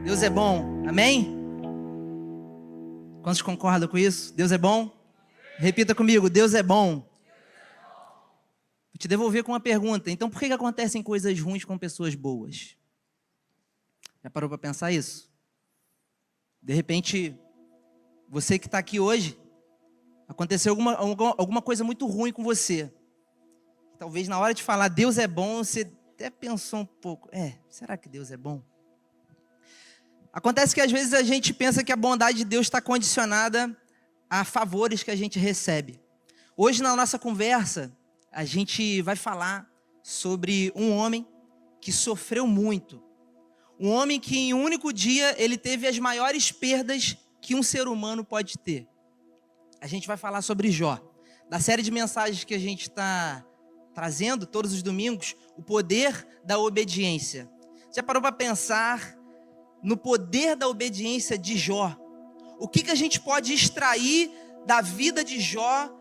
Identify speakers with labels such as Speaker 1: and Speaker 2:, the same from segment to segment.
Speaker 1: Deus é bom, amém? Quantos concordam com isso? Deus é bom? Repita comigo, Deus é bom. Vou te devolver com uma pergunta. Então, por que acontecem coisas ruins com pessoas boas? Já parou para pensar isso? De repente, você que está aqui hoje, aconteceu alguma coisa muito ruim com você. Talvez na hora de falar Deus é bom, você até pensou um pouco, será que Deus é bom? Acontece que às vezes a gente pensa que a bondade de Deus está condicionada a favores que a gente recebe. Hoje na nossa conversa, a gente vai falar sobre um homem que sofreu muito. Um homem que em um único dia ele teve as maiores perdas que um ser humano pode ter. A gente vai falar sobre Jó. Da série de mensagens que a gente está trazendo todos os domingos, o poder da obediência. Já parou para pensar no poder da obediência de Jó? O que a gente pode extrair da vida de Jó,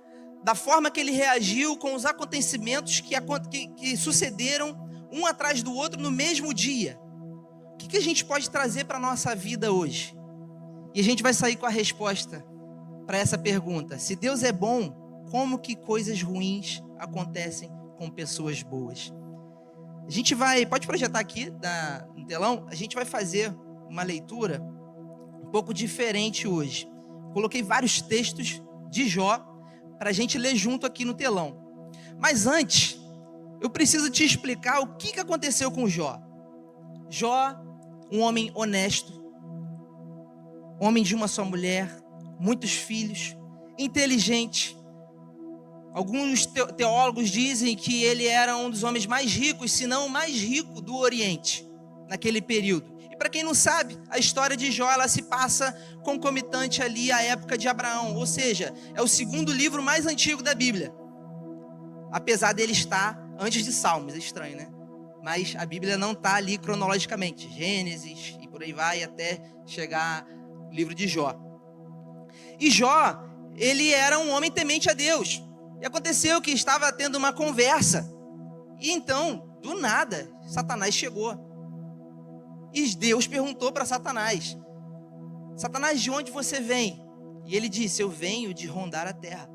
Speaker 1: da forma que ele reagiu com os acontecimentos que sucederam um atrás do outro no mesmo dia? O que a gente pode trazer para a nossa vida hoje? E a gente vai sair com a resposta para essa pergunta. Se Deus é bom, como que coisas ruins acontecem com pessoas boas? A gente vai, pode projetar aqui no telão, a gente vai fazer uma leitura um pouco diferente hoje. Coloquei vários textos de Jó para a gente ler junto aqui no telão. Mas antes, eu preciso te explicar o que aconteceu com Jó. Jó, um homem honesto, homem de uma só mulher, muitos filhos, inteligente. Alguns teólogos dizem que ele era um dos homens mais ricos, se não o mais rico do Oriente, naquele período. E para quem não sabe, a história de Jó, ela se passa concomitante ali à época de Abraão, ou seja, é o segundo livro mais antigo da Bíblia. Apesar dele estar antes de Salmos, é estranho, né? Mas a Bíblia não está ali cronologicamente, Gênesis e por aí vai até chegar o livro de Jó. E Jó, ele era um homem temente a Deus. E aconteceu que estava tendo uma conversa. E então, do nada, Satanás chegou. E Deus perguntou para Satanás: Satanás, de onde você vem? E ele disse: eu venho de rondar a terra.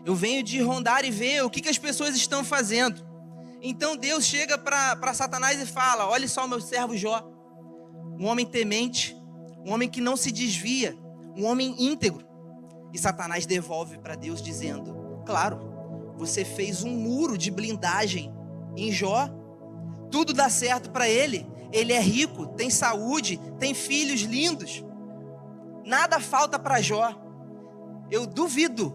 Speaker 1: Eu venho de rondar e ver o que as pessoas estão fazendo. Então Deus chega para Satanás e fala: olha só o meu servo Jó. Um homem temente, um homem que não se desvia, um homem íntegro. E Satanás devolve para Deus dizendo: claro, você fez um muro de blindagem em Jó. Tudo dá certo para ele. Ele é rico, tem saúde, tem filhos lindos. Nada falta para Jó. Eu duvido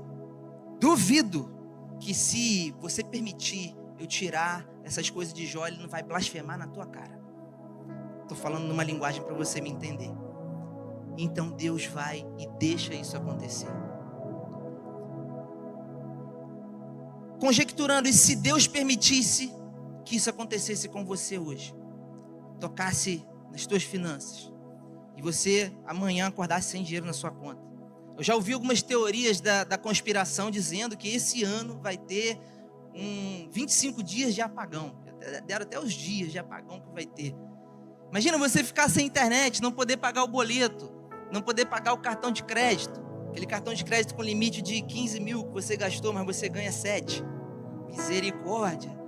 Speaker 1: que se você permitir eu tirar essas coisas de Jó, ele não vai blasfemar na tua cara. Estou falando numa linguagem para você me entender. Então Deus vai e deixa isso acontecer. Conjecturando, e se Deus permitisse que isso acontecesse com você hoje, tocasse nas tuas finanças, e você amanhã acordasse sem dinheiro na sua conta. Eu já ouvi algumas teorias da conspiração dizendo que esse ano vai ter 25 dias de apagão. Deram até os dias de apagão que vai ter. Imagina você ficar sem internet, não poder pagar o boleto, não poder pagar o cartão de crédito. Aquele cartão de crédito com limite de 15 mil que você gastou, mas você ganha 7. Misericórdia.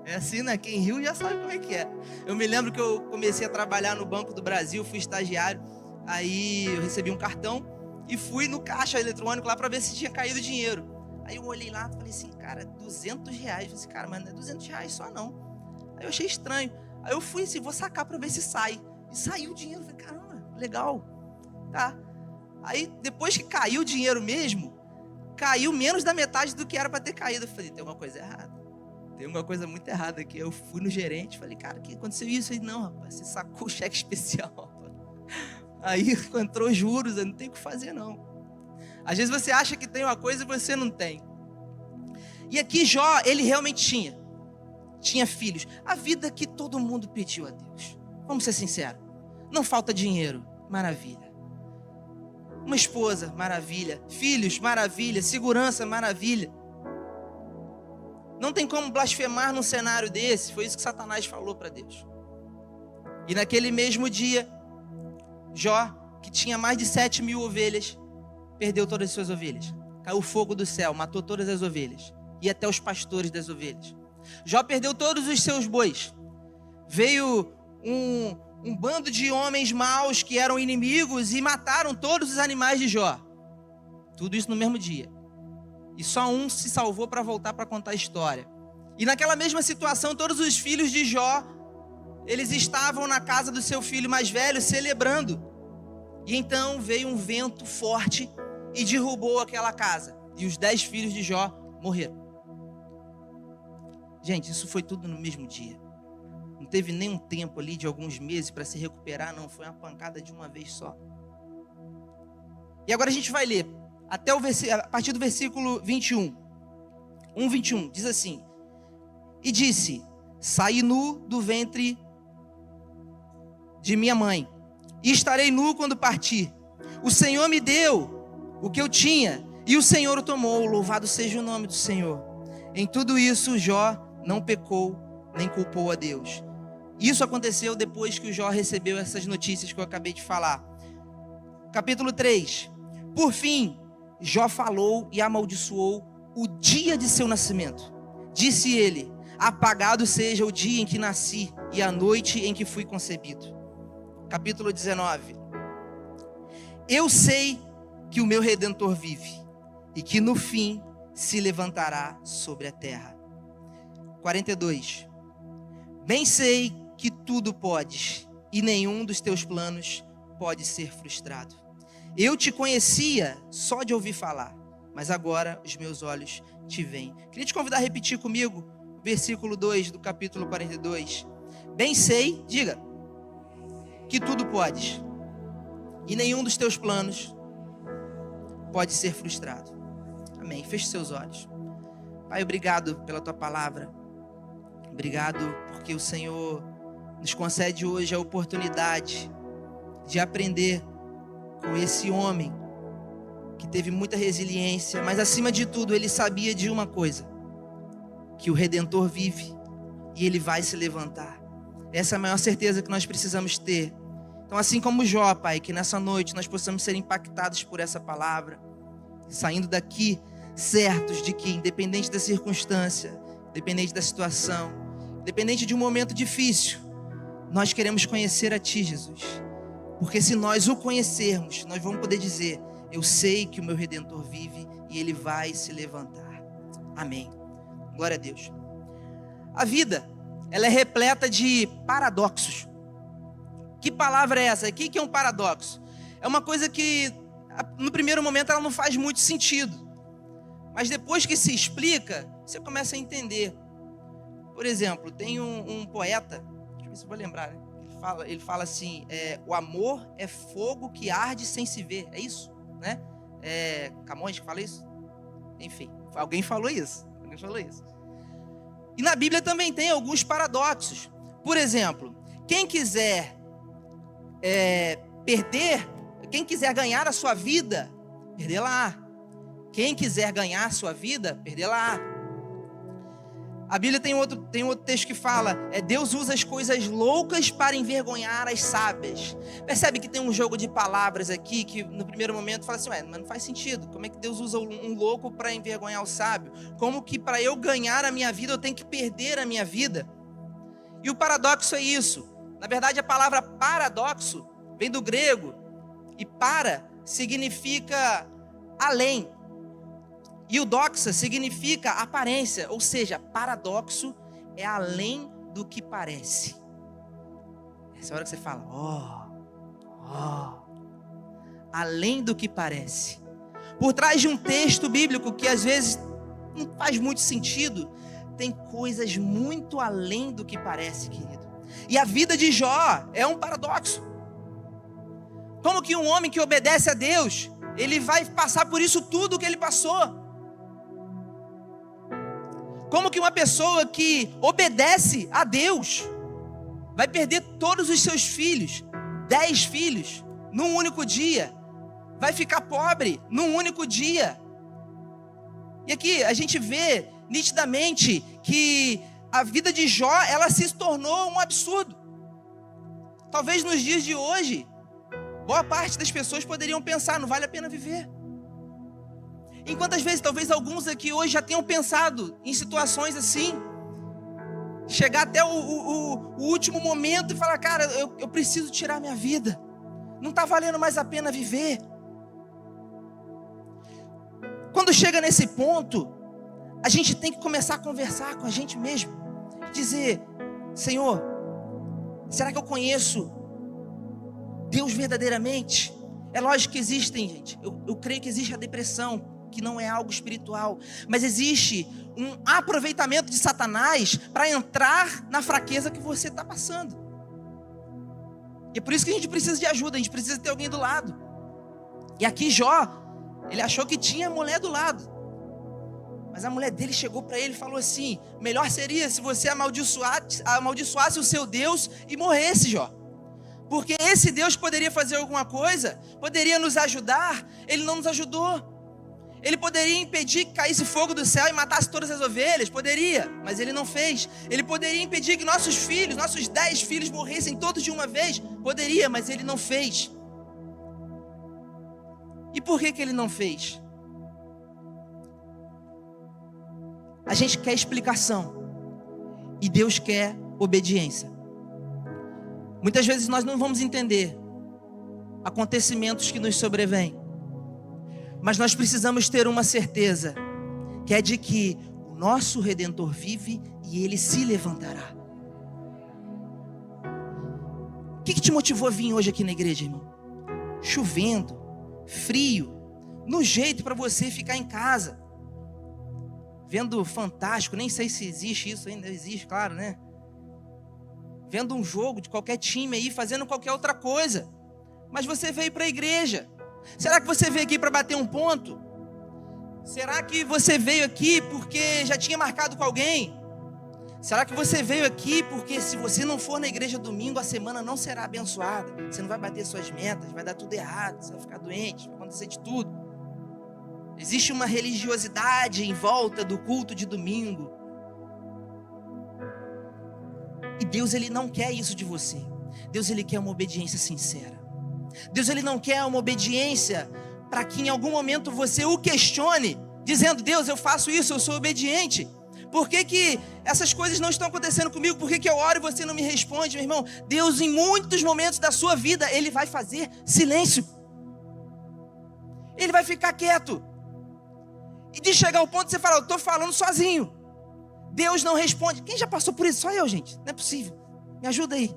Speaker 1: É assim, né? Quem riu já sabe como é que é. Eu me lembro que eu comecei a trabalhar no Banco do Brasil, fui estagiário. Aí eu recebi um cartão e fui no caixa eletrônico lá para ver se tinha caído dinheiro. Aí eu olhei lá e falei assim, cara, R$200. Eu falei assim, cara, mas não é R$200 só não. Aí eu achei estranho. Aí eu fui assim, vou sacar para ver se sai. E saiu o dinheiro. Eu falei, caramba, legal. Tá. Aí depois que caiu o dinheiro mesmo, caiu menos da metade do que era para ter caído. Eu falei, tem alguma coisa errada. Tem alguma coisa muito errada aqui. Eu fui no gerente, falei, cara, o que aconteceu isso? Ele, não, rapaz, você sacou o cheque especial. Aí entrou juros, eu não tenho o que fazer não. Às vezes você acha que tem uma coisa e você não tem. E aqui Jó, ele realmente tinha filhos. A vida que todo mundo pediu a Deus. Vamos ser sinceros. Não falta dinheiro, maravilha. Uma esposa, maravilha. Filhos, maravilha. Segurança, maravilha. Não tem como blasfemar num cenário desse. Foi isso que Satanás falou para Deus. E naquele mesmo dia, Jó, que tinha mais de 7.000 ovelhas, perdeu todas as suas ovelhas. Caiu fogo do céu, matou todas as ovelhas. E até os pastores das ovelhas. Jó perdeu todos os seus bois. Veio um bando de homens maus que eram inimigos e mataram todos os animais de Jó. Tudo isso no mesmo dia. E só um se salvou para voltar para contar a história. E naquela mesma situação, todos os filhos de Jó, eles estavam na casa do seu filho mais velho celebrando. E então veio um vento forte e derrubou aquela casa. E os 10 filhos de Jó morreram. Gente, isso foi tudo no mesmo dia. Não teve nem um tempo ali de alguns meses para se recuperar, não. Foi uma pancada de uma vez só. E agora a gente vai ler até a partir do versículo 21. 1:21, diz assim: E disse: Saí nu do ventre de minha mãe, e estarei nu quando partir. O Senhor me deu o que eu tinha, e o Senhor o tomou. Louvado seja o nome do Senhor. Em tudo isso, Jó não pecou, nem culpou a Deus. Isso aconteceu depois que o Jó recebeu essas notícias que eu acabei de falar. Capítulo 3. Por fim, Jó falou e amaldiçoou o dia de seu nascimento. Disse ele: apagado seja o dia em que nasci e a noite em que fui concebido. Capítulo 19. Eu sei que o meu Redentor vive e que no fim se levantará sobre a terra. 42. Bem sei que tudo podes e nenhum dos teus planos pode ser frustrado. Eu te conhecia só de ouvir falar, mas agora os meus olhos te veem. Queria te convidar a repetir comigo o versículo 2 do capítulo 42. Bem sei, diga, que tudo podes e nenhum dos teus planos pode ser frustrado. Amém. Feche seus olhos. Pai, obrigado pela tua palavra. Obrigado porque o Senhor nos concede hoje a oportunidade de aprender com esse homem que teve muita resiliência, mas acima de tudo ele sabia de uma coisa: que o Redentor vive e ele vai se levantar. Essa é a maior certeza que nós precisamos ter. Então, assim como Jó, Pai, que nessa noite nós possamos ser impactados por essa palavra, saindo daqui certos de que, independente da circunstância, independente da situação, independente de um momento difícil, nós queremos conhecer a Ti, Jesus. Porque se nós o conhecermos, nós vamos poder dizer: eu sei que o meu Redentor vive e ele vai se levantar. Amém. Glória a Deus. A vida, ela é repleta de paradoxos. Que palavra é essa? O que é um paradoxo? É uma coisa que, no primeiro momento, ela não faz muito sentido. Mas depois que se explica, você começa a entender. Por exemplo, tem um poeta, deixa eu ver se eu vou lembrar, né? Ele fala assim, o amor é fogo que arde sem se ver. É isso, né? Camões que fala isso? Enfim, alguém falou isso. E na Bíblia também tem alguns paradoxos. Por exemplo, quem quiser quem quiser ganhar a sua vida, perdê-la. Quem quiser ganhar a sua vida, perdê-la. A Bíblia tem outro texto que fala: Deus usa as coisas loucas para envergonhar as sábias. Percebe que tem um jogo de palavras aqui que no primeiro momento fala assim: mas não faz sentido. Como é que Deus usa um louco para envergonhar o sábio? Como que para eu ganhar a minha vida eu tenho que perder a minha vida? E o paradoxo é isso. Na verdade, a palavra paradoxo vem do grego, e para significa além. E o doxa significa aparência, ou seja, paradoxo é além do que parece. Essa hora que você fala, além do que parece. Por trás de um texto bíblico que às vezes não faz muito sentido, tem coisas muito além do que parece, querido. E a vida de Jó é um paradoxo. Como que um homem que obedece a Deus, ele vai passar por isso tudo que ele passou? Como que uma pessoa que obedece a Deus vai perder todos os seus filhos, 10 filhos, num único dia? Vai ficar pobre num único dia? E aqui a gente vê nitidamente que a vida de Jó, ela se tornou um absurdo. Talvez nos dias de hoje, boa parte das pessoas poderiam pensar, não vale a pena viver. Enquanto às vezes, talvez alguns aqui hoje já tenham pensado em situações assim, chegar até o último momento e falar, cara, eu preciso tirar minha vida, não está valendo mais a pena viver. Quando chega nesse ponto, a gente tem que começar a conversar com a gente mesmo, dizer, Senhor, será que eu conheço Deus verdadeiramente? É lógico que existem, gente, eu creio que existe a depressão, que não é algo espiritual, mas existe um aproveitamento de Satanás para entrar na fraqueza que você está passando. E é por isso que a gente precisa de ajuda, a gente precisa ter alguém do lado. E aqui Jó, ele achou que tinha mulher do lado, mas a mulher dele chegou para ele e falou assim, melhor seria se você amaldiçoasse o seu Deus e morresse, Jó. Porque esse Deus poderia fazer alguma coisa, poderia nos ajudar, ele não nos ajudou. Ele poderia impedir que caísse fogo do céu e matasse todas as ovelhas, poderia, mas ele não fez. Ele poderia impedir que nossos filhos, nossos 10 filhos morressem todos de uma vez, poderia, mas ele não fez. E por que ele não fez? A gente quer explicação e Deus quer obediência. Muitas vezes nós não vamos entender acontecimentos que nos sobrevêm, mas nós precisamos ter uma certeza, que é de que o nosso Redentor vive e Ele se levantará. O que te motivou a vir hoje aqui na igreja, irmão? Chovendo, frio, no jeito para você ficar em casa, vendo Fantástico, nem sei se existe isso ainda, existe, claro, né? Vendo um jogo de qualquer time aí, fazendo qualquer outra coisa, mas você veio para a igreja. Será que você veio aqui para bater um ponto? Será que você veio aqui porque já tinha marcado com alguém? Será que você veio aqui porque se você não for na igreja domingo, a semana não será abençoada? Você não vai bater suas metas, vai dar tudo errado, você vai ficar doente, vai acontecer de tudo. Existe uma religiosidade em volta do culto de domingo. E Deus, Ele não quer isso de você. Deus, Ele quer uma obediência sincera. Deus, Ele não quer uma obediência para que em algum momento você o questione, dizendo, Deus, eu faço isso, eu sou obediente. Por que essas coisas não estão acontecendo comigo? Por que eu oro e você não me responde, meu irmão? Deus, em muitos momentos da sua vida, Ele vai fazer silêncio. Ele vai ficar quieto. E de chegar ao ponto de você falar, eu estou falando sozinho. Deus não responde. Quem já passou por isso? Só eu, gente. Não é possível. Me ajuda aí.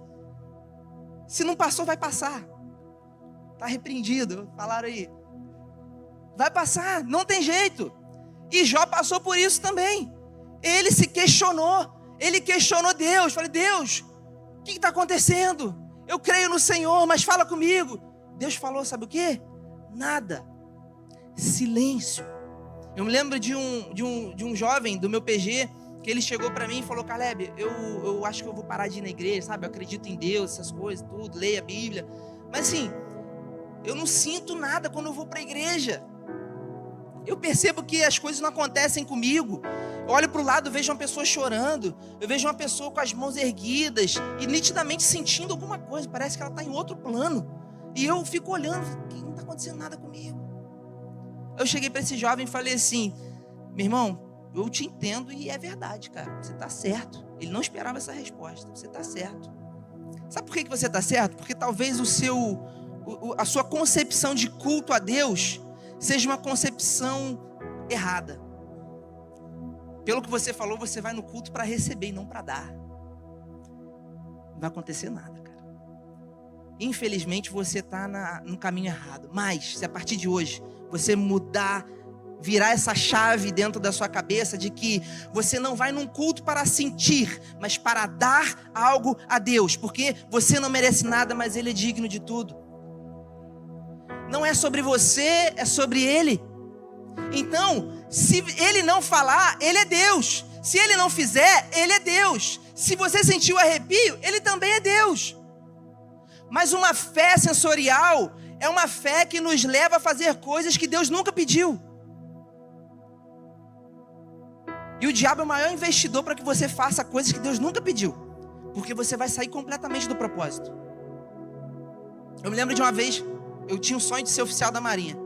Speaker 1: Se não passou, vai passar. Está repreendido, falaram aí. Vai passar, não tem jeito. E Jó passou por isso também. Ele se questionou. Ele questionou Deus. Falei, Deus, o que está acontecendo? Eu creio no Senhor, mas fala comigo. Deus falou, sabe o quê? Nada. Silêncio. Eu me lembro de um jovem do meu PG, que ele chegou para mim e falou, Caleb, eu acho que eu vou parar de ir na igreja, sabe? Eu acredito em Deus, essas coisas, tudo, leio a Bíblia. Mas assim, eu não sinto nada quando eu vou para a igreja. Eu percebo que as coisas não acontecem comigo. Eu olho para o lado, vejo uma pessoa chorando. Eu vejo uma pessoa com as mãos erguidas e nitidamente sentindo alguma coisa. Parece que ela está em outro plano. E eu fico olhando, não está acontecendo nada comigo. Eu cheguei para esse jovem e falei assim, meu irmão, eu te entendo e é verdade, cara. Você está certo. Ele não esperava essa resposta. Você está certo. Sabe por que você está certo? Porque talvez a sua concepção de culto a Deus seja uma concepção errada. Pelo que você falou, você vai no culto para receber e não para dar. Não vai acontecer nada, cara. Infelizmente você está no caminho errado. Mas se a partir de hoje você mudar, virar essa chave dentro da sua cabeça de que você não vai num culto para sentir, mas para dar algo a Deus, porque você não merece nada, mas Ele é digno de tudo. Não é sobre você, é sobre Ele. Então, se Ele não falar, Ele é Deus. Se Ele não fizer, Ele é Deus. Se você sentiu arrepio, Ele também é Deus. Mas uma fé sensorial é uma fé que nos leva a fazer coisas que Deus nunca pediu. E o diabo é o maior investidor para que você faça coisas que Deus nunca pediu, porque você vai sair completamente do propósito. Eu me lembro de uma vez, eu tinha um sonho de ser oficial da Marinha.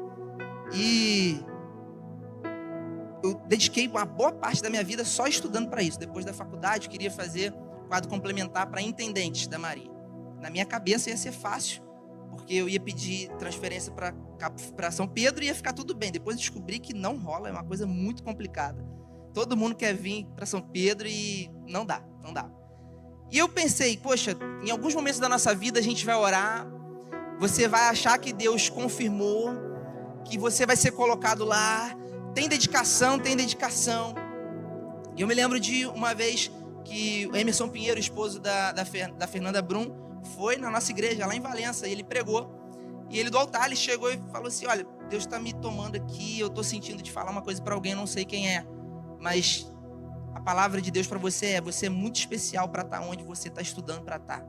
Speaker 1: E eu dediquei uma boa parte da minha vida só estudando para isso. Depois da faculdade, eu queria fazer quadro complementar para intendente da Marinha. Na minha cabeça ia ser fácil, porque eu ia pedir transferência para São Pedro e ia ficar tudo bem. Depois descobri que não rola, é uma coisa muito complicada. Todo mundo quer vir para São Pedro e não dá. E eu pensei, poxa, em alguns momentos da nossa vida a gente vai orar, você vai achar que Deus confirmou, que você vai ser colocado lá, tem dedicação. E eu me lembro de uma vez que o Emerson Pinheiro, esposo da Fernanda Brum, foi na nossa igreja, lá em Valença, e ele pregou. E ele do altar, ele chegou e falou assim, olha, Deus está me tomando aqui, eu estou sentindo de falar uma coisa para alguém, eu não sei quem é, mas a palavra de Deus para você é muito especial para estar onde você está estudando para estar.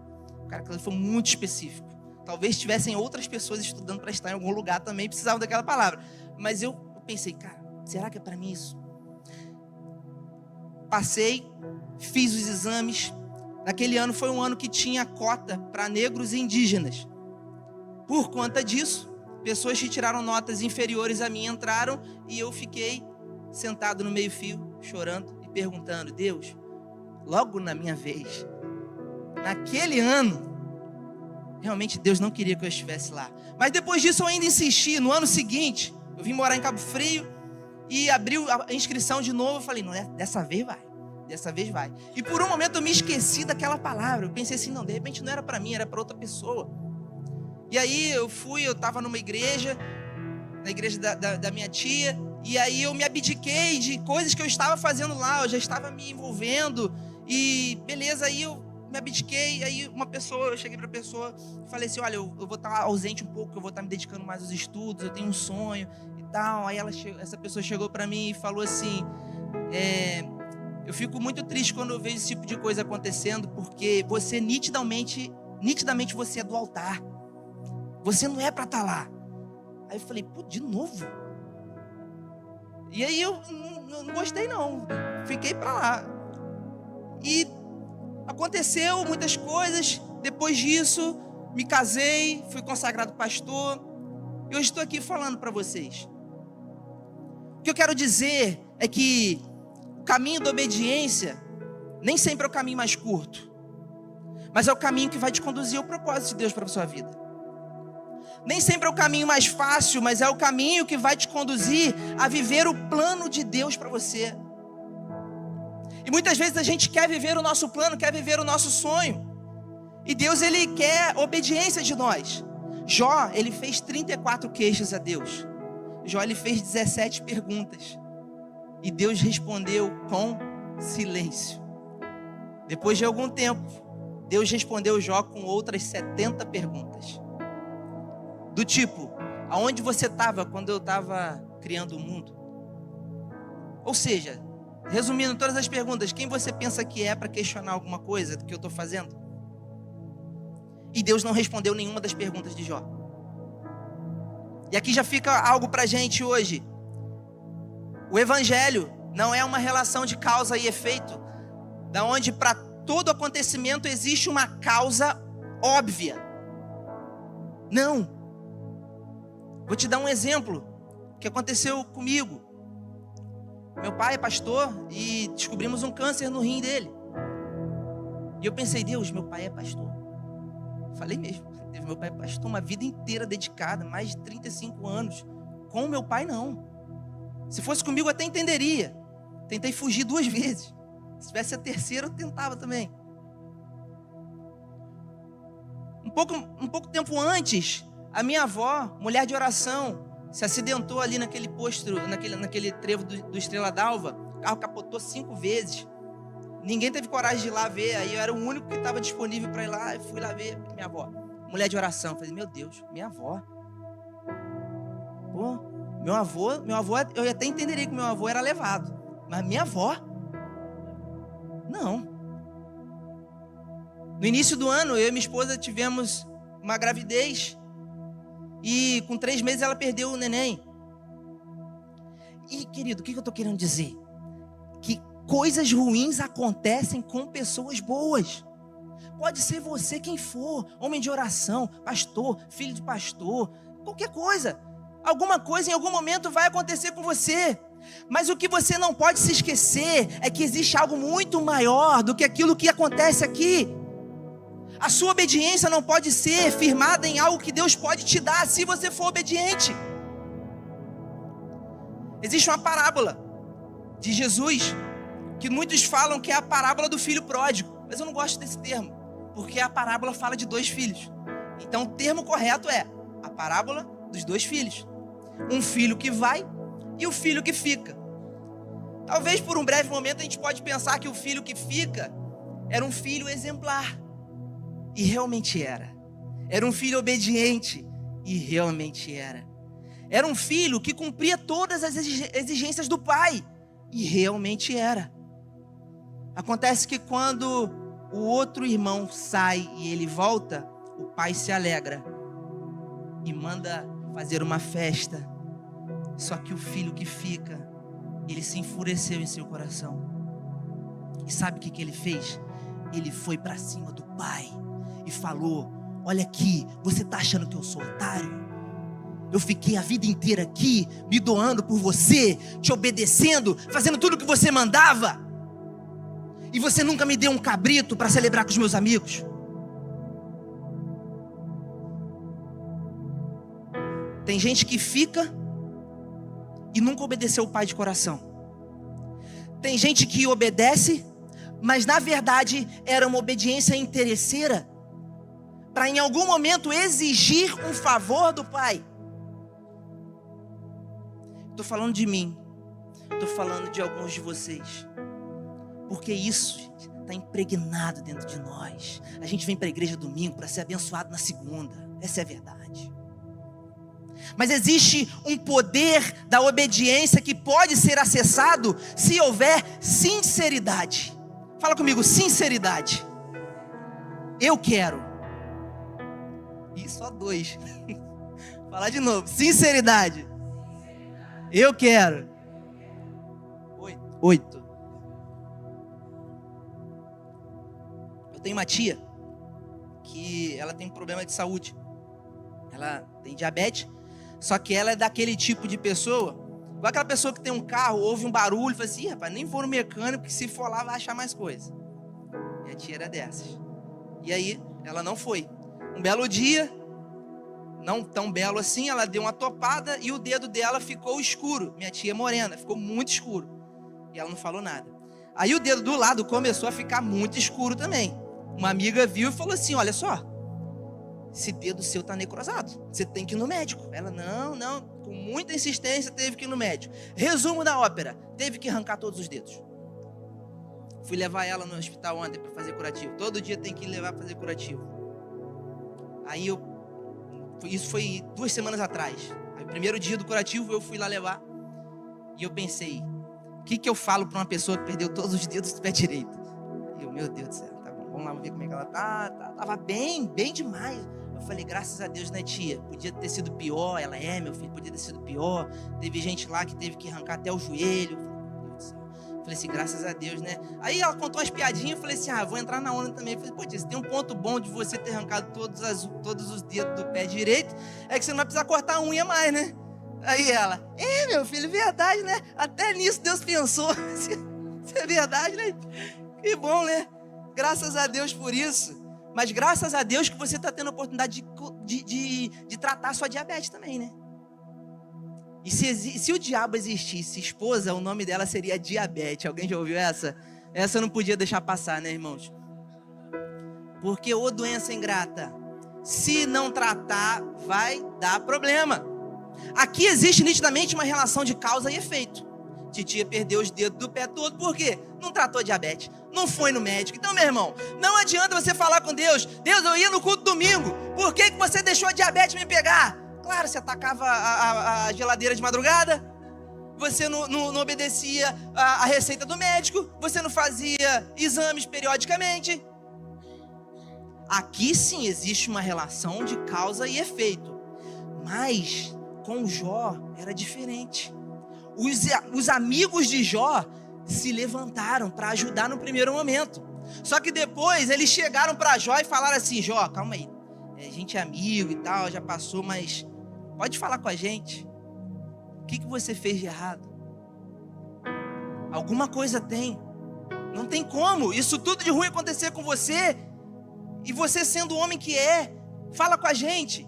Speaker 1: Cara, aquilo foi muito específico. Talvez tivessem outras pessoas estudando para estar em algum lugar também, precisavam daquela palavra. Mas eu pensei, cara, será que é para mim isso? Passei, fiz os exames. Naquele ano foi um ano que tinha cota para negros e indígenas. Por conta disso, pessoas que tiraram notas inferiores a mim entraram e eu fiquei sentado no meio-fio, chorando e perguntando, Deus, logo na minha vez, naquele ano, realmente Deus não queria que eu estivesse lá. Mas depois disso eu ainda insisti. No ano seguinte, eu vim morar em Cabo Frio e abriu a inscrição de novo. Eu falei, não, dessa vez vai. E por um momento eu me esqueci daquela palavra. Eu pensei assim, não, de repente não era para mim, era para outra pessoa. E aí eu estava numa igreja, na igreja da minha tia, e aí eu me abdiquei de coisas que eu estava fazendo lá, eu já estava me envolvendo, e beleza, aí eu me abdiquei, aí eu cheguei para a pessoa e falei assim, olha, eu vou estar ausente um pouco, eu vou estar me dedicando mais aos estudos, eu tenho um sonho e tal. Aí essa pessoa chegou para mim e falou assim, eu fico muito triste quando eu vejo esse tipo de coisa acontecendo, porque você nitidamente você é do altar, você não é para estar lá. Aí eu falei, pô, de novo? E aí eu não gostei não, fiquei para lá. E aconteceu muitas coisas. Depois disso, me casei, fui consagrado pastor. E hoje estou aqui falando para vocês. O que eu quero dizer é que o caminho da obediência nem sempre é o caminho mais curto, mas é o caminho que vai te conduzir ao propósito de Deus para a sua vida. Nem sempre é o caminho mais fácil, mas é o caminho que vai te conduzir a viver o plano de Deus para você. E muitas vezes a gente quer viver o nosso plano, quer viver o nosso sonho. E Deus, Ele quer obediência de nós. Jó, ele fez 34 queixas a Deus. Jó, ele fez 17 perguntas. E Deus respondeu com silêncio. Depois de algum tempo, Deus respondeu Jó com outras 70 perguntas. Do tipo, aonde você estava quando eu estava criando o mundo? Ou seja, resumindo todas as perguntas, quem você pensa que é para questionar alguma coisa do que eu estou fazendo? E Deus não respondeu nenhuma das perguntas de Jó. E aqui já fica algo para a gente hoje. O evangelho não é uma relação de causa e efeito, da onde para todo acontecimento existe uma causa óbvia. Não. Vou te dar um exemplo que aconteceu comigo. Meu pai é pastor e descobrimos um câncer no rim dele. E eu pensei, Deus, meu pai é pastor. Falei mesmo, meu pai é pastor, uma vida inteira dedicada, mais de 35 anos. Com meu pai, não. Se fosse comigo, eu até entenderia. Tentei fugir 2 vezes. Se tivesse a terceira, eu tentava também. Um pouco tempo antes, a minha avó, mulher de oração, se acidentou ali naquele posto, naquele trevo do Estrela d'Alva. O carro capotou 5 vezes. Ninguém teve coragem de ir lá ver. Aí eu era o único que estava disponível para ir lá. E fui lá ver minha avó, mulher de oração. Falei, meu Deus, minha avó. Pô, meu avô, eu até entenderia que meu avô era levado. Mas minha avó? Não. No início do ano, eu e minha esposa tivemos uma gravidez. E com 3 meses ela perdeu o neném. E querido, o que eu estou querendo dizer? Que coisas ruins acontecem com pessoas boas. Pode ser você, quem for, homem de oração, pastor, filho de pastor, qualquer coisa. Alguma coisa em algum momento vai acontecer com você. Mas o que você não pode se esquecer é que existe algo muito maior do que aquilo que acontece aqui. A sua obediência não pode ser firmada em algo que Deus pode te dar se você for obediente. Existe uma parábola de Jesus que muitos falam que é a parábola do filho pródigo, mas eu não gosto desse termo, porque a parábola fala de 2 filhos. Então o termo correto é a parábola dos 2 filhos. Um filho que vai e o filho que fica. Talvez por um breve momento a gente pode pensar que o filho que fica era um filho exemplar. E realmente era. Era um filho obediente. E realmente era. Era um filho que cumpria todas as exigências do pai. E realmente era. Acontece que quando o outro irmão sai e ele volta, o pai se alegra e manda fazer uma festa. Só que o filho que fica, ele se enfureceu em seu coração. E sabe o que ele fez? Ele foi para cima do pai e falou: olha aqui, você tá achando que eu sou otário? Eu fiquei a vida inteira aqui, me doando por você, te obedecendo, fazendo tudo o que você mandava. E você nunca me deu um cabrito para celebrar com os meus amigos. Tem gente que fica e nunca obedeceu o pai de coração. Tem gente que obedece, mas na verdade era uma obediência interesseira, para em algum momento exigir um favor do pai. Estou falando de mim, estou falando de alguns de vocês, porque isso está impregnado dentro de nós. A gente vem para a igreja domingo para ser abençoado na segunda, essa é a verdade. Mas existe um poder da obediência que pode ser acessado se houver sinceridade. Fala comigo, sinceridade. Eu quero. E só 2. Falar de novo, sinceridade. Eu quero. 8. Eu tenho uma tia que ela tem um problema de saúde. Ela tem diabetes. Só que ela é daquele tipo de pessoa, igual aquela pessoa que tem um carro, ouve um barulho e fala assim: rapaz, nem vou no mecânico, porque se for lá vai achar mais coisa. Minha tia era dessas. E aí, ela não foi. Um belo dia, não tão belo assim, ela deu uma topada e o dedo dela ficou escuro. Minha tia é morena, ficou muito escuro. E ela não falou nada. Aí o dedo do lado começou a ficar muito escuro também. Uma amiga viu e falou assim: olha só, esse dedo seu tá necrosado, você tem que ir no médico. Ela, não, com muita insistência teve que ir no médico. Resumo da ópera, teve que arrancar todos os dedos. Fui levar ela no hospital ontem para fazer curativo. Todo dia tem que levar para fazer curativo. Aí isso foi 2 semanas atrás. Aí, primeiro dia do curativo eu fui lá levar. E eu pensei: o que eu falo para uma pessoa que perdeu todos os dedos do pé direito? E eu, meu Deus do céu, tá bom, vamos lá ver como é que ela tá. Tava bem demais. Eu falei: graças a Deus, né, tia? Podia ter sido pior. Ela é, meu filho, podia ter sido pior. Teve gente lá que teve que arrancar até o joelho. Meu Deus do céu. Eu falei assim: graças a Deus, né? Aí ela contou umas piadinhas. Eu falei assim: vou entrar na onda também. Eu falei: pô, tia, tem um ponto bom de você ter arrancado todos os dedos do pé direito, é que você não vai precisar cortar a unha mais, né? Aí ela: meu filho, verdade, né? Até nisso Deus pensou. Isso é verdade, né? Que bom, né? Graças a Deus por isso. Mas graças a Deus que você está tendo a oportunidade de tratar a sua diabetes também, né? E se o diabo existisse esposa, o nome dela seria diabetes. Alguém já ouviu essa? Essa eu não podia deixar passar, né, irmãos? Porque ô doença ingrata, se não tratar, vai dar problema. Aqui existe nitidamente uma relação de causa e efeito. Titia perdeu os dedos do pé todo, por quê? Não tratou diabetes, não foi no médico. Então, meu irmão, não adianta você falar com Deus: Deus, eu ia no culto domingo, por que você deixou a diabetes me pegar? Claro, você atacava a geladeira de madrugada, você não obedecia a receita do médico, você não fazia exames periodicamente. Aqui sim existe uma relação de causa e efeito, mas com Jó era diferente. Os amigos de Jó se levantaram para ajudar no primeiro momento. Só que depois eles chegaram para Jó e falaram assim: Jó, calma aí, a gente é amigo e tal, já passou, mas pode falar com a gente. O que você fez de errado? Alguma coisa tem. Não tem como isso tudo de ruim acontecer com você, e você sendo o homem que é. Fala com a gente.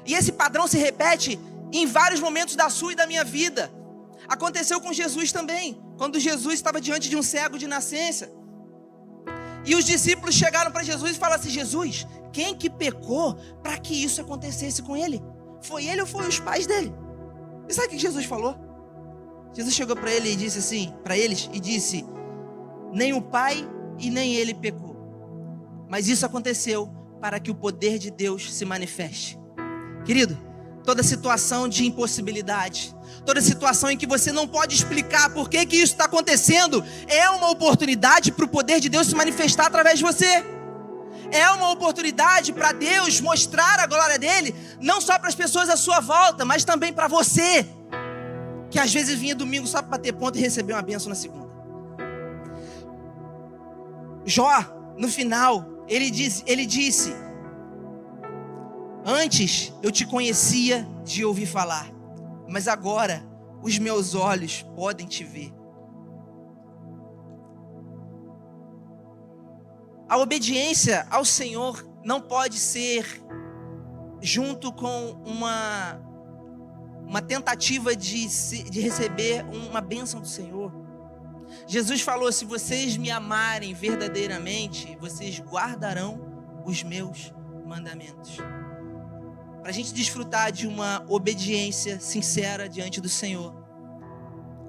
Speaker 1: E esse padrão se repete em vários momentos da sua e da minha vida. Aconteceu com Jesus também, quando Jesus estava diante de um cego de nascença. E os discípulos chegaram para Jesus e falaram assim: Jesus, quem que pecou para que isso acontecesse com ele? Foi ele ou foi os pais dele? E sabe o que Jesus falou? Jesus chegou para ele e disse assim, para eles, e disse: nem o pai e nem ele pecou, mas isso aconteceu para que o poder de Deus se manifeste. Querido, toda situação de impossibilidade, toda situação em que você não pode explicar por que isso está acontecendo, é uma oportunidade para o poder de Deus se manifestar através de você. É uma oportunidade para Deus mostrar a glória dele, não só para as pessoas à sua volta, mas também para você, que às vezes vinha domingo só para bater ponto e receber uma bênção na segunda. Jó, no final, ele disse: antes eu te conhecia de ouvir falar, mas agora os meus olhos podem te ver. A obediência ao Senhor não pode ser junto com uma tentativa de receber uma bênção do Senhor. Jesus falou: se vocês me amarem verdadeiramente, vocês guardarão os meus mandamentos. Para a gente desfrutar de uma obediência sincera diante do Senhor,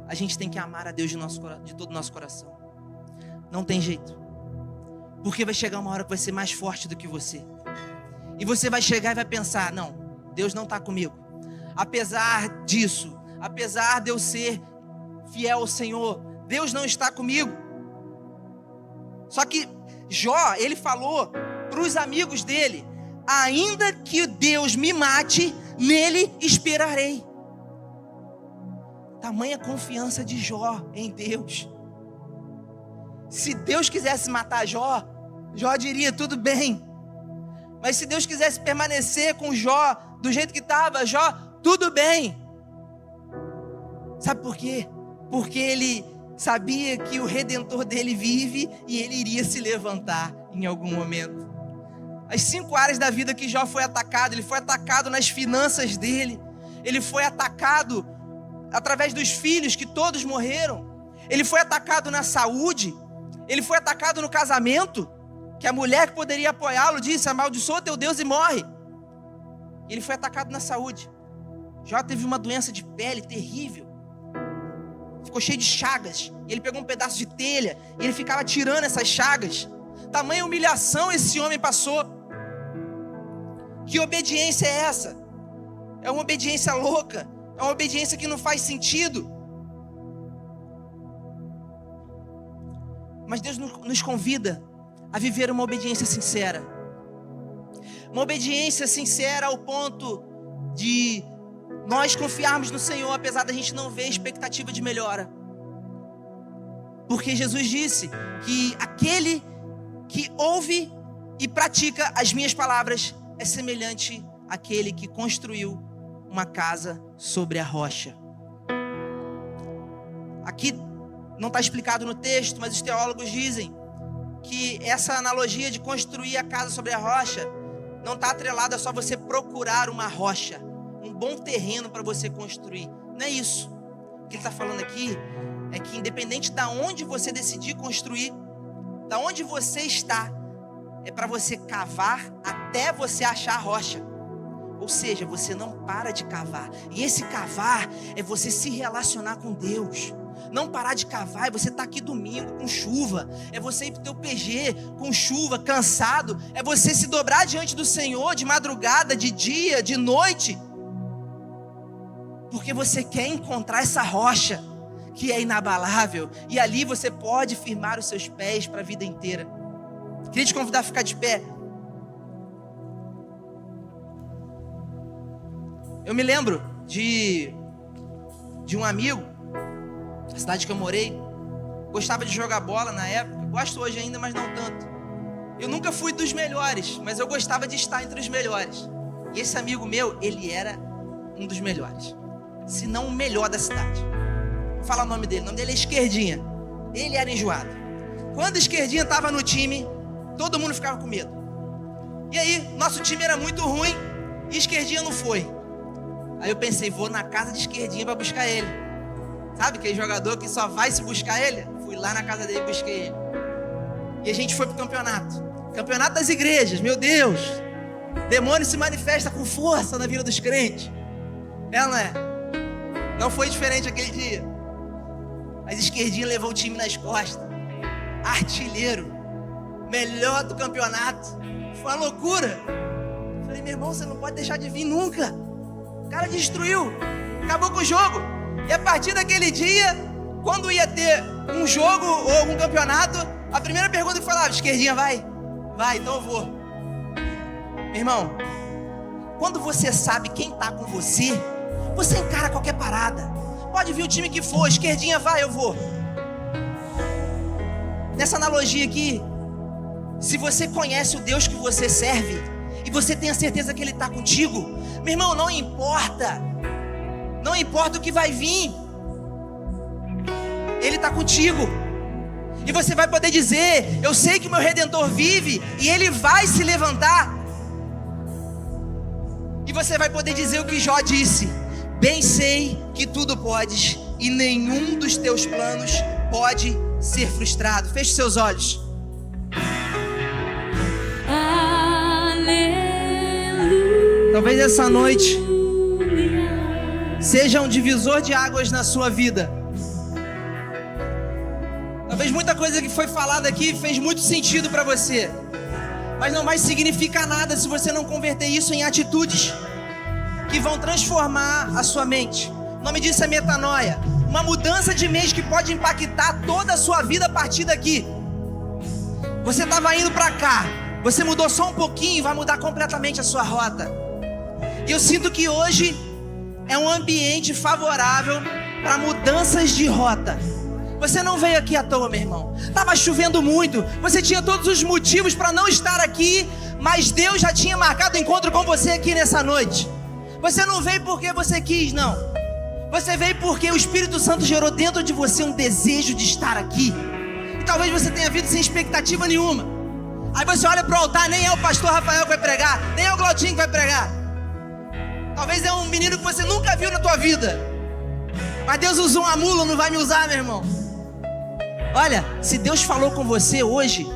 Speaker 1: a gente tem que amar a Deus de todo o nosso coração. Não tem jeito. Porque vai chegar uma hora que vai ser mais forte do que você. E você vai chegar e vai pensar: não, Deus não está comigo. Apesar disso, apesar de eu ser fiel ao Senhor, Deus não está comigo. Só que Jó, ele falou para os amigos dele: ainda que Deus me mate, nele esperarei. Tamanha confiança de Jó em Deus. Se Deus quisesse matar Jó, Jó diria: tudo bem. Mas se Deus quisesse permanecer com Jó do jeito que estava, Jó, tudo bem. Sabe por quê? Porque ele sabia que o Redentor dele vive e ele iria se levantar em algum momento. As 5 áreas da vida que Jó foi atacado: ele foi atacado nas finanças dele, ele foi atacado através dos filhos, que todos morreram, ele foi atacado na saúde, ele foi atacado no casamento, que a mulher que poderia apoiá-lo disse: amaldiçoa teu Deus e morre. Ele foi atacado na saúde. Jó teve uma doença de pele terrível, ficou cheio de chagas. Ele pegou um pedaço de telha e ele ficava tirando essas chagas. Tamanha humilhação esse homem passou. Que obediência é essa? É uma obediência louca, é uma obediência que não faz sentido. Mas Deus nos convida a viver uma obediência sincera. Uma obediência sincera ao ponto de nós confiarmos no Senhor, apesar da gente não ver expectativa de melhora. Porque Jesus disse que aquele que ouve e pratica as minhas palavras é semelhante àquele que construiu uma casa sobre a rocha. Aqui não está explicado no texto, mas os teólogos dizem que essa analogia de construir a casa sobre a rocha não está atrelada a só você procurar uma rocha, um bom terreno para você construir. Não é isso. O que ele está falando aqui é que independente de onde você decidir construir, de onde você está, é para você cavar até você achar a rocha. Ou seja, você não para de cavar. E esse cavar é você se relacionar com Deus. Não parar de cavar é você estar aqui domingo com chuva, é você ir para o teu PG com chuva, cansado, é você se dobrar diante do Senhor de madrugada, de dia, de noite, porque você quer encontrar essa rocha que é inabalável, e ali você pode firmar os seus pés para a vida inteira. Queria te convidar a ficar de pé. Eu me lembro de um amigo, na cidade que eu morei, gostava de jogar bola na época, Gosto hoje ainda, mas não tanto. Eu nunca fui dos melhores, mas eu gostava de estar entre os melhores. E esse amigo meu, ele era um dos melhores, se não o melhor da cidade. Vou falar o nome dele é Esquerdinha. Ele era enjoado. Quando Esquerdinha estava no time, todo mundo ficava com medo. E aí, nosso time era muito ruim e Esquerdinha não foi. Aí eu pensei, vou na casa de Esquerdinha para buscar ele. Sabe aquele jogador que só vai se buscar ele? Fui lá na casa dele e busquei ele. E a gente foi pro campeonato. Campeonato das igrejas, meu Deus. Demônio se manifesta com força na vida dos crentes. É ou não é? Não foi diferente aquele dia. Mas Esquerdinha levou o time nas costas. Artilheiro. Melhor do campeonato. Foi uma loucura. Falei, meu irmão, você não pode deixar de vir nunca. O cara destruiu. Acabou com o jogo. E a partir daquele dia, quando ia ter um jogo ou algum campeonato, a primeira pergunta que falava, Esquerdinha, vai? Vai, então eu vou. Meu irmão, quando você sabe quem está com você, você encara qualquer parada. Pode vir o time que for, Esquerdinha, vai, eu vou. Nessa analogia aqui, se você conhece o Deus que você serve, e você tem a certeza que Ele está contigo, meu irmão, não importa o que vai vir, Ele está contigo. E você vai poder dizer, eu sei que o meu Redentor vive, e Ele vai se levantar. E você vai poder dizer o que Jó disse, bem sei que tudo podes, e nenhum dos teus planos pode ser frustrado. Feche seus olhos. Talvez essa noite seja um divisor de águas na sua vida. Talvez muita coisa que foi falada aqui fez muito sentido para você, mas não vai significar nada se você não converter isso em atitudes que vão transformar a sua mente. O nome disso é metanoia, uma mudança de mente que pode impactar toda a sua vida a partir daqui. Você estava indo para cá, você mudou só um pouquinho e vai mudar completamente a sua rota. E eu sinto que hoje é um ambiente favorável para mudanças de rota. Você não veio aqui à toa, meu irmão. Estava chovendo muito, você tinha todos os motivos para não estar aqui, mas Deus já tinha marcado o encontro com você aqui nessa noite. Você não veio porque você quis, não. Você veio porque o Espírito Santo gerou dentro de você um desejo de estar aqui. E talvez você tenha vindo sem expectativa nenhuma. Aí você olha para o altar, nem é o pastor Rafael que vai pregar, nem é o Glautinho que vai pregar. Talvez é um menino que você nunca viu na tua vida. Mas Deus usou uma mula, não vai me usar, meu irmão. Olha, se Deus falou com você hoje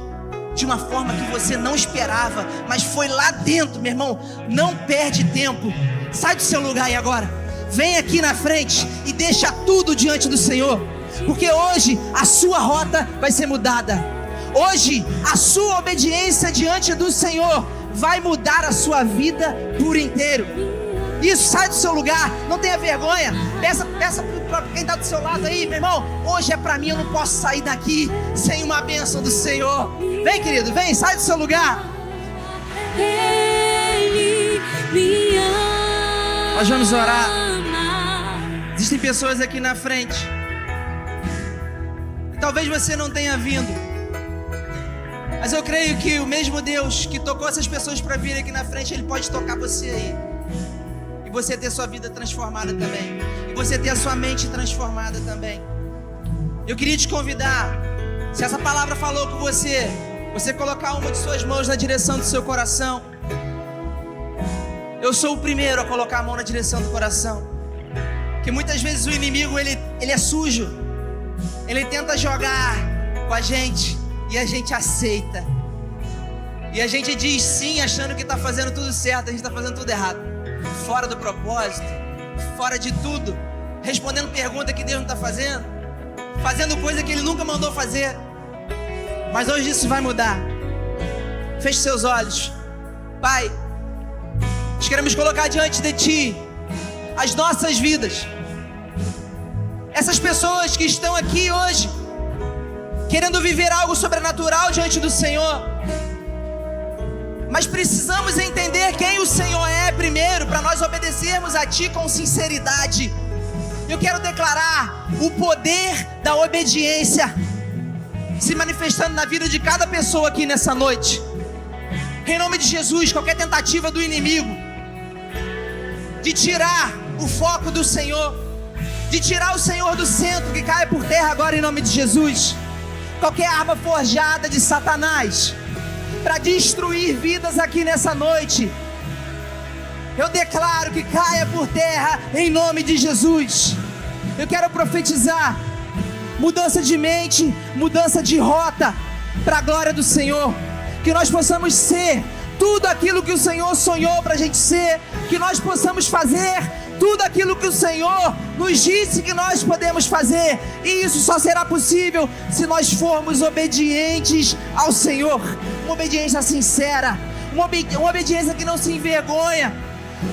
Speaker 1: de uma forma que você não esperava, mas foi lá dentro, meu irmão, não perde tempo. Sai do seu lugar aí agora. Vem aqui na frente e deixa tudo diante do Senhor. Porque hoje a sua rota vai ser mudada. Hoje a sua obediência diante do Senhor vai mudar a sua vida por inteiro. Isso, sai do seu lugar, não tenha vergonha. Peça para quem está do seu lado aí, meu irmão, hoje é para mim, eu não posso sair daqui sem uma bênção do Senhor. Vem, querido, vem, sai do seu lugar.
Speaker 2: Ele me ama.
Speaker 1: Nós vamos orar. Existem pessoas aqui na frente e talvez você não tenha vindo, mas eu creio que o mesmo Deus que tocou essas pessoas para vir aqui na frente, Ele pode tocar você aí. E você ter sua vida transformada também. E você ter a sua mente transformada também. Eu queria te convidar, se essa palavra falou com você, você colocar uma de suas mãos na direção do seu coração. Eu sou o primeiro a colocar a mão na direção do coração. Porque muitas vezes o inimigo, ele é sujo. Ele tenta jogar com a gente e a gente aceita. E a gente diz sim achando que está fazendo tudo certo, a gente está fazendo tudo errado. Fora do propósito, fora de tudo, respondendo pergunta que Deus não está fazendo, fazendo coisa que Ele nunca mandou fazer. Mas hoje isso vai mudar. Feche seus olhos. Pai, nós queremos colocar diante de Ti as nossas vidas. Essas pessoas que estão aqui hoje querendo viver algo sobrenatural diante do Senhor, mas precisamos entender quem o Senhor é primeiro, para nós obedecermos a Ti com sinceridade. Eu quero declarar o poder da obediência. se manifestando na vida de cada pessoa aqui nessa noite. Em nome de Jesus, qualquer tentativa do inimigo de tirar o foco do Senhor, de tirar o Senhor do centro, que caia por terra agora em nome de Jesus. Qualquer arma forjada de Satanás para destruir vidas aqui nessa noite, eu declaro que caia por terra em nome de Jesus. Eu quero profetizar mudança de mente, mudança de rota para a glória do Senhor. Que nós possamos ser tudo aquilo que o Senhor sonhou para a gente ser. Que nós possamos fazer tudo aquilo que o Senhor nos disse que nós podemos fazer. E isso só será possível se nós formos obedientes ao Senhor. Uma obediência sincera, uma obediência que não se envergonha,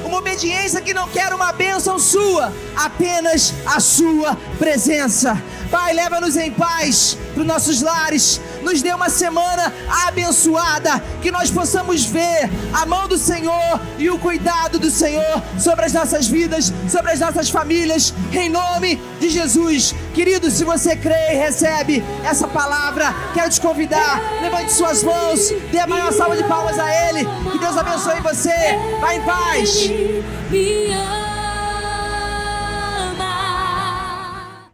Speaker 1: uma obediência que não quer uma bênção sua, apenas a sua presença. Pai, leva-nos em paz para os nossos lares, nos dê uma semana abençoada, que nós possamos ver a mão do Senhor e o cuidado do Senhor sobre as nossas vidas, sobre as nossas famílias, em nome de Jesus. Querido, se você crê e recebe essa palavra, quero te convidar, levante suas mãos, dê a maior salva de palmas a Ele, que Deus abençoe você, vá em paz.